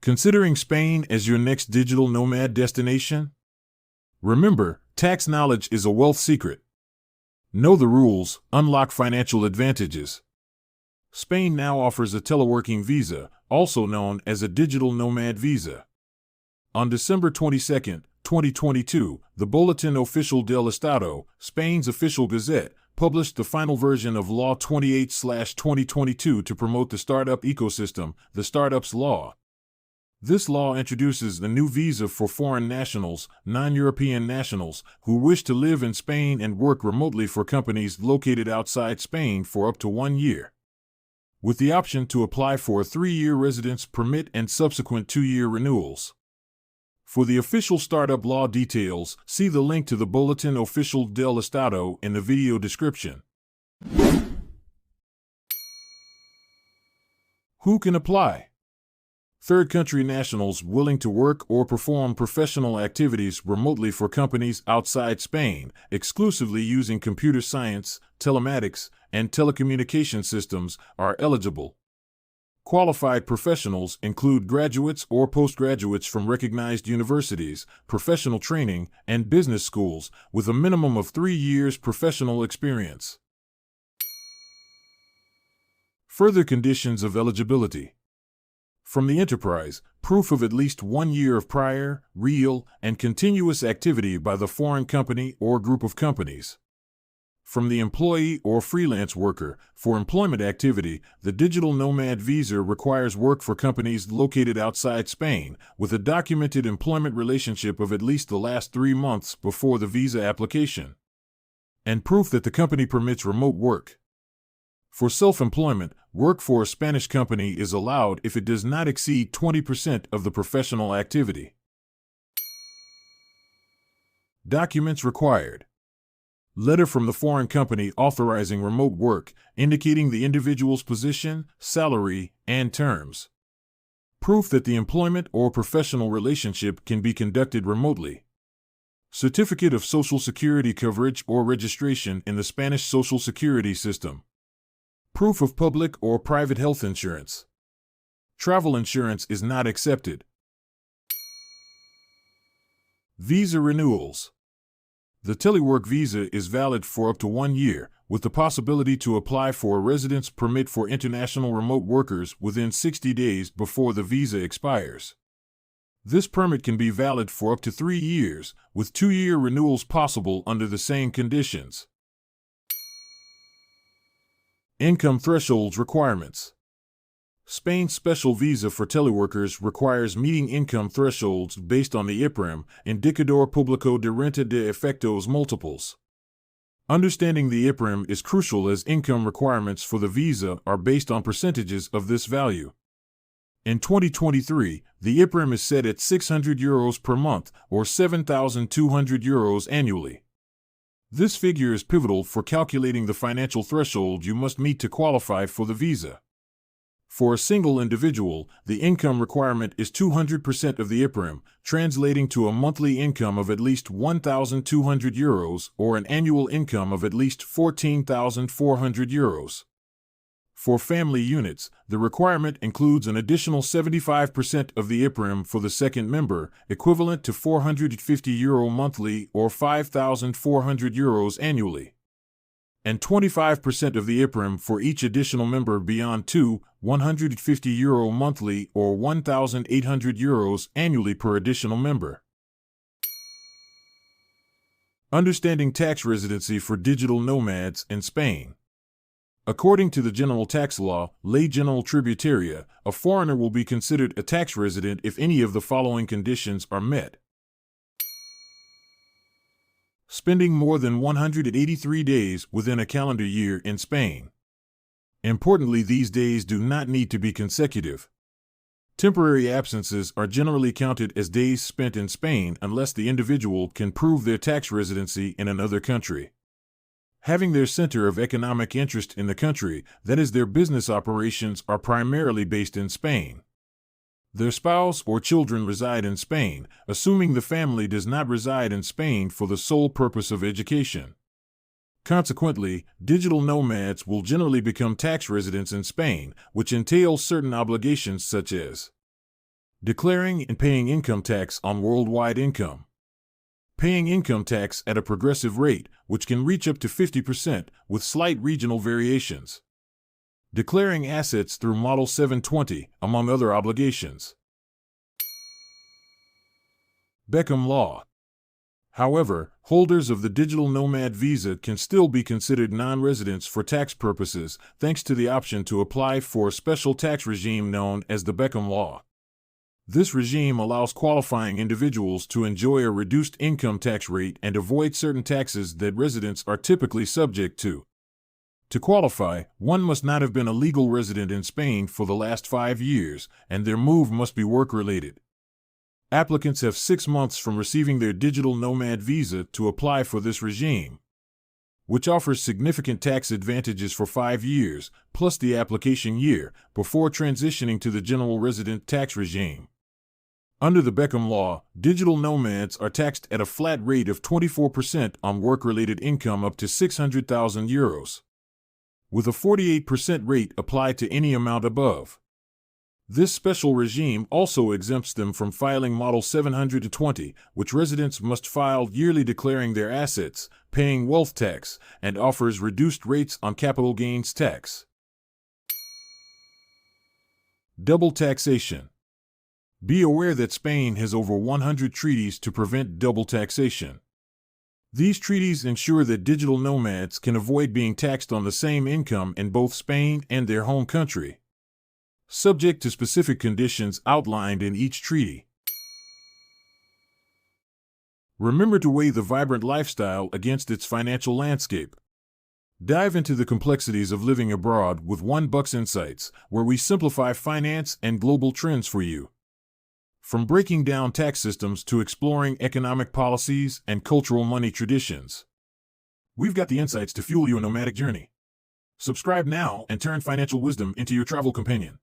Considering Spain as your next digital nomad destination? Remember, tax knowledge is a wealth secret. Know the rules, unlock financial advantages. Spain now offers a teleworking visa, also known as a digital nomad visa. On December 22, 2022, the Boletín Oficial del Estado, Spain's official gazette, published the final version of Law 28/2022 to promote the startup ecosystem, the Startups Law. This law introduces the new visa for foreign nationals, non-European nationals, who wish to live in Spain and work remotely for companies located outside Spain for up to 1 year, with the option to apply for a 3-year residence permit and subsequent 2-year renewals. For the official startup law details, see the link to the Boletín Oficial del Estado in the video description. Who can apply? Third country nationals willing to work or perform professional activities remotely for companies outside Spain, exclusively using computer science, telematics, and telecommunication systems, are eligible. Qualified professionals include graduates or postgraduates from recognized universities, professional training, and business schools, with a minimum of 3 years professional experience. Further conditions of eligibility. From the enterprise, proof of at least 1 year of prior, real, and continuous activity by the foreign company or group of companies. From the employee or freelance worker, for employment activity, the digital nomad visa requires work for companies located outside Spain, with a documented employment relationship of at least the last 3 months before the visa application, and proof that the company permits remote work. For self-employment, work for a Spanish company is allowed if it does not exceed 20% of the professional activity. Documents required. Letter from the foreign company authorizing remote work, indicating the individual's position, salary, and terms. Proof that the employment or professional relationship can be conducted remotely. Certificate of Social Security coverage or registration in the Spanish Social Security system. Proof of public or private health insurance. Travel insurance is not accepted. Visa renewals. The telework visa is valid for up to 1 year, with the possibility to apply for a residence permit for international remote workers within 60 days before the visa expires. This permit can be valid for up to 3 years, with 2-year renewals possible under the same conditions. Income thresholds requirements. Spain's special visa for teleworkers requires meeting income thresholds based on the IPREM, Indicador Público de Renta de Efectos Múltiples. Understanding the IPREM is crucial as income requirements for the visa are based on percentages of this value. In 2023, the IPREM is set at €600 per month, or €7,200 annually. This figure is pivotal for calculating the financial threshold you must meet to qualify for the visa. For a single individual, the income requirement is 200% of the IPREM, translating to a monthly income of at least €1,200 or an annual income of at least €14,400. For family units, the requirement includes an additional 75% of the IPREM for the second member, equivalent to €450 monthly or €5,400 annually, and 25% of the IPREM for each additional member beyond two, €150 monthly or €1,800 annually per additional member. Understanding tax residency for digital nomads in Spain. According to the General Tax Law, Ley General Tributaria, a foreigner will be considered a tax resident if any of the following conditions are met. Spending more than 183 days within a calendar year in Spain. Importantly, these days do not need to be consecutive. Temporary absences are generally counted as days spent in Spain unless the individual can prove their tax residency in another country. Having their center of economic interest in the country, that is, their business operations are primarily based in Spain. Their spouse or children reside in Spain, assuming the family does not reside in Spain for the sole purpose of education. Consequently, digital nomads will generally become tax residents in Spain, which entails certain obligations such as Declaring and paying income tax on worldwide income. Paying income tax at a progressive rate, which can reach up to 50% with slight regional variations. Declaring assets through Model 720, among other obligations. Beckham Law. However, holders of the Digital Nomad Visa can still be considered non-residents for tax purposes, thanks to the option to apply for a special tax regime known as the Beckham Law. This regime allows qualifying individuals to enjoy a reduced income tax rate and avoid certain taxes that residents are typically subject to. To qualify, one must not have been a legal resident in Spain for the last 5 years, and their move must be work-related. Applicants have 6 months from receiving their Digital Nomad Visa to apply for this regime, which offers significant tax advantages for 5 years, plus the application year, before transitioning to the general resident tax regime. Under the Beckham Law, digital nomads are taxed at a flat rate of 24% on work-related income up to 600,000 euros, with a 48% rate applied to any amount above. This special regime also exempts them from filing Model 720, which residents must file yearly declaring their assets, paying wealth tax, and offers reduced rates on capital gains tax. Double taxation. Be aware that Spain has over 100 treaties to prevent double taxation. These treaties ensure that digital nomads can avoid being taxed on the same income in both Spain and their home country, subject to specific conditions outlined in each treaty. Remember to weigh the vibrant lifestyle against its financial landscape. Dive into the complexities of living abroad with $1 Insights, where we simplify finance and global trends for you. From breaking down tax systems to exploring economic policies and cultural money traditions, we've got the insights to fuel your nomadic journey. Subscribe now and turn financial wisdom into your travel companion.